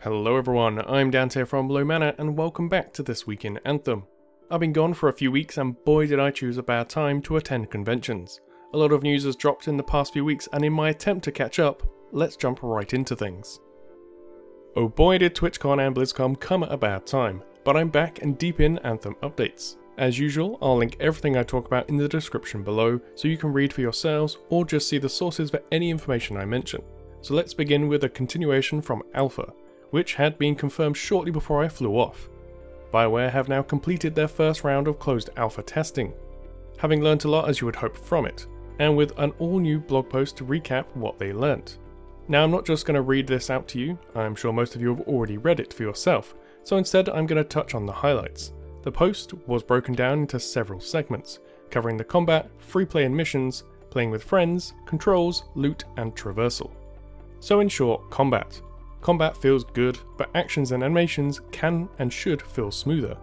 Hello everyone, I'm Dante from Low Mana and welcome back to This Week in Anthem. I've been gone for a few weeks and boy did I choose a bad time to attend conventions. A lot of news has dropped in the past few weeks and in my attempt to catch up, let's jump right into things. Oh boy did TwitchCon and BlizzCon come at a bad time, but I'm back and deep in Anthem updates. As usual, I'll link everything I talk about in the description below so you can read for yourselves or just see the sources for any information I mention. So let's begin with a continuation from Alpha, which had been confirmed shortly before I flew off. BioWare have now completed their first round of closed alpha testing, having learnt a lot as you would hope from it, and with an all new blog post to recap what they learnt. Now I'm not just going to read this out to you, I'm sure most of you have already read it for yourself, so instead I'm going to touch on the highlights. The post was broken down into several segments, covering the combat, free play and missions, playing with friends, controls, loot and traversal. So in short, combat. Combat feels good, but actions and animations can and should feel smoother,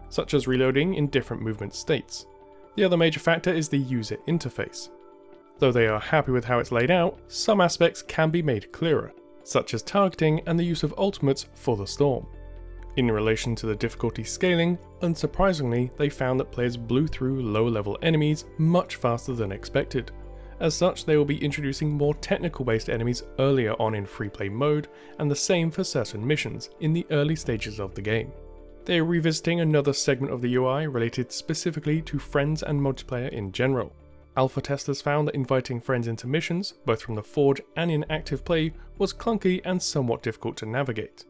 such as reloading in different movement states. The other major factor is the user interface. Though they are happy with how it's laid out, some aspects can be made clearer, such as targeting and the use of ultimates for the storm. In relation to the difficulty scaling, unsurprisingly they found that players blew through lower level enemies much faster than expected. As such, they will be introducing more technical based enemies earlier on in free play mode, and the same for certain missions in the early stages of the game. They are revisiting another segment of the UI related specifically to friends and multiplayer in general. Alpha testers found that inviting friends into missions, both from the Forge and in active play, was clunky and somewhat difficult to navigate.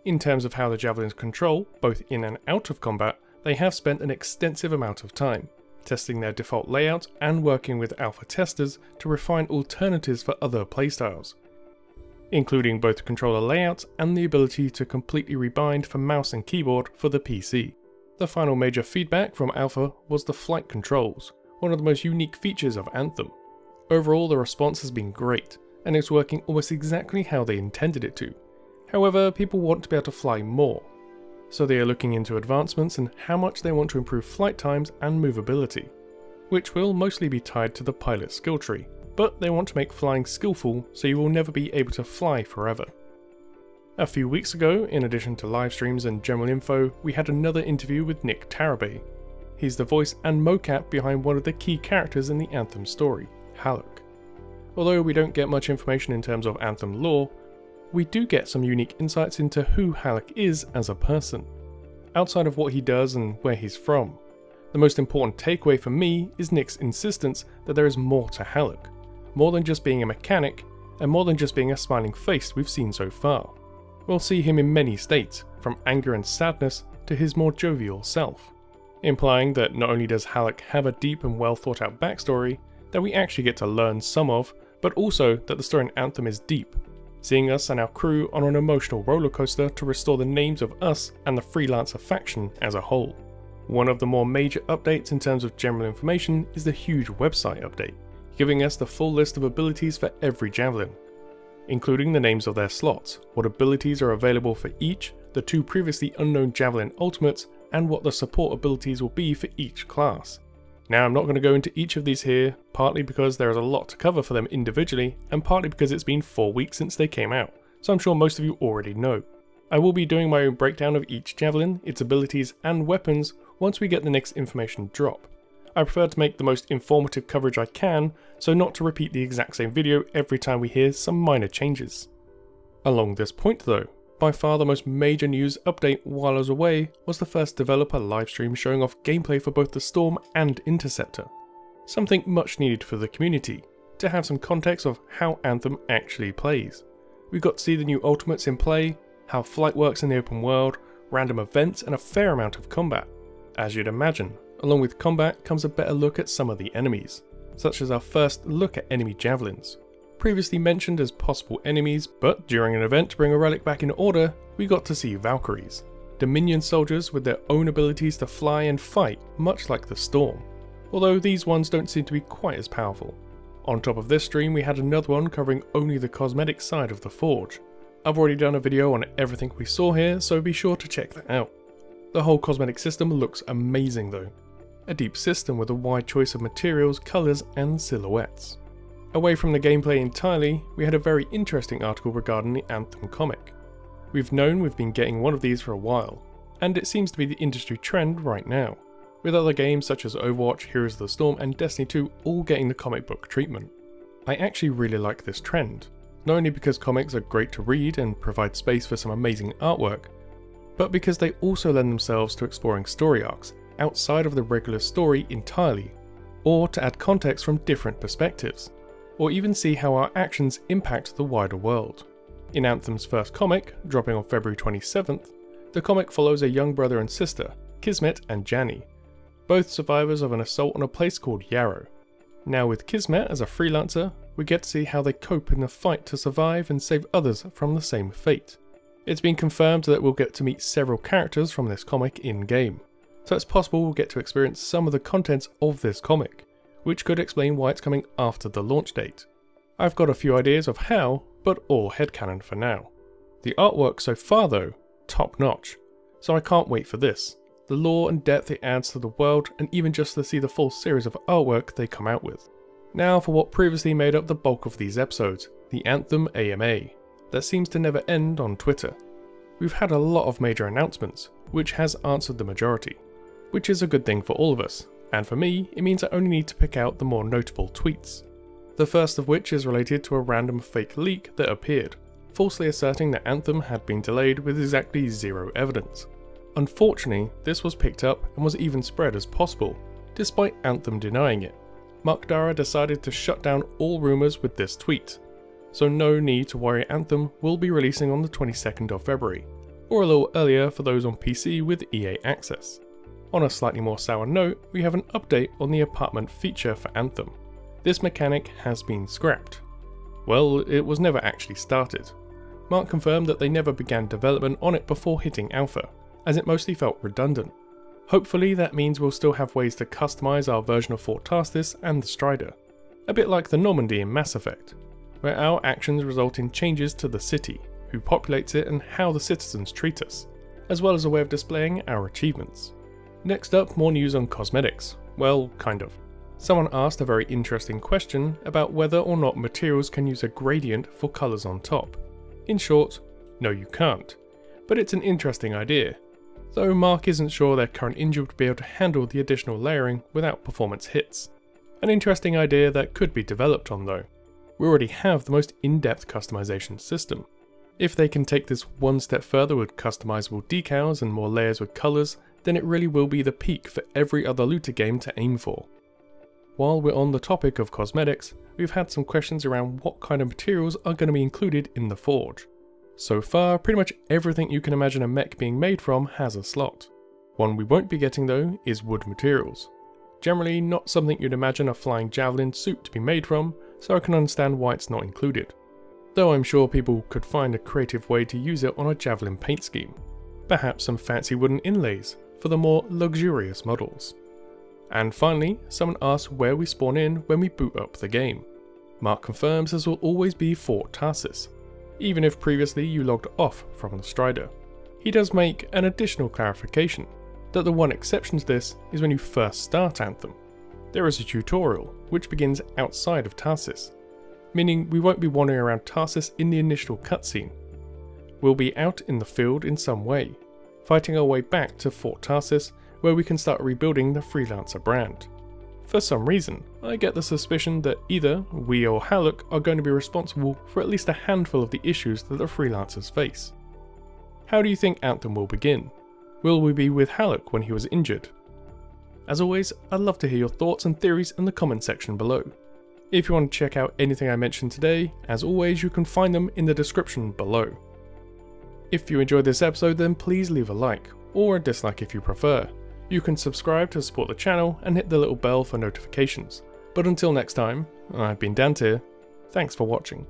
In terms of how the Javelins control, both in and out of combat, they have spent an extensive amount of time testing their default layout and working with alpha testers to refine alternatives for other playstyles, including both controller layouts and the ability to completely rebind for mouse and keyboard for the PC. The final major feedback from alpha was the flight controls, one of the most unique features of Anthem. Overall, the response has been great, and it's working almost exactly how they intended it to. However, people want to be able to fly more, so they are looking into advancements and how much they want to improve flight times and movability, which will mostly be tied to the pilot skill tree, but they want to make flying skillful so you will never be able to fly forever. A few weeks ago, in addition to live streams and general info, we had another interview with Tarabay. He's the voice and mocap behind one of the key characters in the Anthem story, Haluk. Although we don't get much information in terms of Anthem lore, we do get some unique insights into who Haluk is as a person, outside of what he does and where he's from. The most important takeaway for me is Nick's insistence that there is more to Haluk, more than just being a mechanic, and more than just being a smiling face we've seen so far. We'll see him in many states, from anger and sadness to his more jovial self, implying that not only does Haluk have a deep and well thought out backstory that we actually get to learn some of, but also that the story in Anthem is deep, seeing us and our crew on an emotional rollercoaster to restore the names of us and the freelancer faction as a whole. One of the more major updates in terms of general information is the huge website update, giving us the full list of abilities for every Javelin, including the names of their slots, what abilities are available for each, the 2 previously unknown Javelin ultimates, and what the support abilities will be for each class. Now I'm not going to go into each of these here, partly because there is a lot to cover for them individually, and partly because it's been 4 weeks since they came out, so I'm sure most of you already know. I will be doing my own breakdown of each Javelin, its abilities and weapons once we get the next information drop. I prefer to make the most informative coverage I can, so not to repeat the exact same video every time we hear some minor changes. Along this point though, by far the most major news update while I was away was the first developer livestream showing off gameplay for both the Storm and Interceptor. Something much needed for the community, to have some context of how Anthem actually plays. We got to see the new ultimates in play, how flight works in the open world, random events and a fair amount of combat. As you'd imagine, along with combat comes a better look at some of the enemies, such as our first look at enemy Javelins. Previously mentioned as possible enemies, but during an event to bring a relic back in order, we got to see Valkyries, Dominion soldiers with their own abilities to fly and fight, much like the Storm, although these ones don't seem to be quite as powerful. On top of this stream we had another one covering only the cosmetic side of the Forge. I've already done a video on everything we saw here, so be sure to check that out. The whole cosmetic system looks amazing though. A deep system with a wide choice of materials, colours and silhouettes. Away from the gameplay entirely, we had a very interesting article regarding the Anthem comic. We've known we've been getting one of these for a while, and it seems to be the industry trend right now, with other games such as Overwatch, Heroes of the Storm and Destiny 2 all getting the comic book treatment. I actually really like this trend, not only because comics are great to read and provide space for some amazing artwork, but because they also lend themselves to exploring story arcs outside of the regular story entirely, or to add context from different perspectives, or even see how our actions impact the wider world. In Anthem's first comic, dropping on February 27th, the comic follows a young brother and sister, Kismet and Janny, both survivors of an assault on a place called Yarrow. Now with Kismet as a freelancer, we get to see how they cope in the fight to survive and save others from the same fate. It's been confirmed that we'll get to meet several characters from this comic in-game, so it's possible we'll get to experience some of the contents of this comic, which could explain why it's coming after the launch date. I've got a few ideas of how, but all headcanon for now. The artwork so far though, top notch, so I can't wait for this. The lore and depth it adds to the world, and even just to see the full series of artwork they come out with. Now for what previously made up the bulk of these episodes, the Anthem AMA, that seems to never end on Twitter. We've had a lot of major announcements, which has answered the majority, which is a good thing for all of us, and for me it means I only need to pick out the more notable tweets. The first of which is related to a random fake leak that appeared, falsely asserting that Anthem had been delayed with exactly zero evidence. Unfortunately, this was picked up and was even spread as possible, despite Anthem denying it. Mark Dara decided to shut down all rumours with this tweet, so no need to worry, Anthem will be releasing on the 22nd of February, or a little earlier for those on PC with EA Access. On a slightly more sour note, we have an update on the apartment feature for Anthem. This mechanic has been scrapped. Well, it was never actually started. Mark confirmed that they never began development on it before hitting alpha, as it mostly felt redundant. Hopefully that means we'll still have ways to customise our version of Fort Tarsis and the Strider, a bit like the Normandy in Mass Effect, where our actions result in changes to the city, who populates it and how the citizens treat us, as well as a way of displaying our achievements. Next up, more news on cosmetics. Well, kind of. Someone asked a very interesting question about whether or not materials can use a gradient for colours on top. In short, no you can't, but it's an interesting idea. Though Mark isn't sure their current engine would be able to handle the additional layering without performance hits. An interesting idea that could be developed on though. We already have the most in-depth customization system. If they can take this one step further with customizable decals and more layers with colours, then it really will be the peak for every other looter game to aim for. While we're on the topic of cosmetics, we've had some questions around what kind of materials are going to be included in the Forge. So far, pretty much everything you can imagine a mech being made from has a slot. One we won't be getting though is wood materials. Generally not something you'd imagine a flying Javelin suit to be made from, so I can understand why it's not included. Though I'm sure people could find a creative way to use it on a Javelin paint scheme. Perhaps some fancy wooden inlays for the more luxurious models. And finally, someone asked where we spawn in when we boot up the game. Mark confirms this will always be Fort Tarsis, even if previously you logged off from the Strider. He does make an additional clarification, that the one exception to this is when you first start Anthem. There is a tutorial, which begins outside of Tarsis, meaning we won't be wandering around Tarsis in the initial cutscene. We'll be out in the field in some way, fighting our way back to Fort Tarsis, where we can start rebuilding the Freelancer brand. For some reason, I get the suspicion that either we or Haluk are going to be responsible for at least a handful of the issues that the Freelancers face. How do you think Anthem will begin? Will we be with Haluk when he was injured? As always, I'd love to hear your thoughts and theories in the comment section below. If you want to check out anything I mentioned today, as always you can find them in the description below. If you enjoyed this episode then please leave a like, or a dislike if you prefer. You can subscribe to support the channel and hit the little bell for notifications. But until next time, I've been Dante, thanks for watching.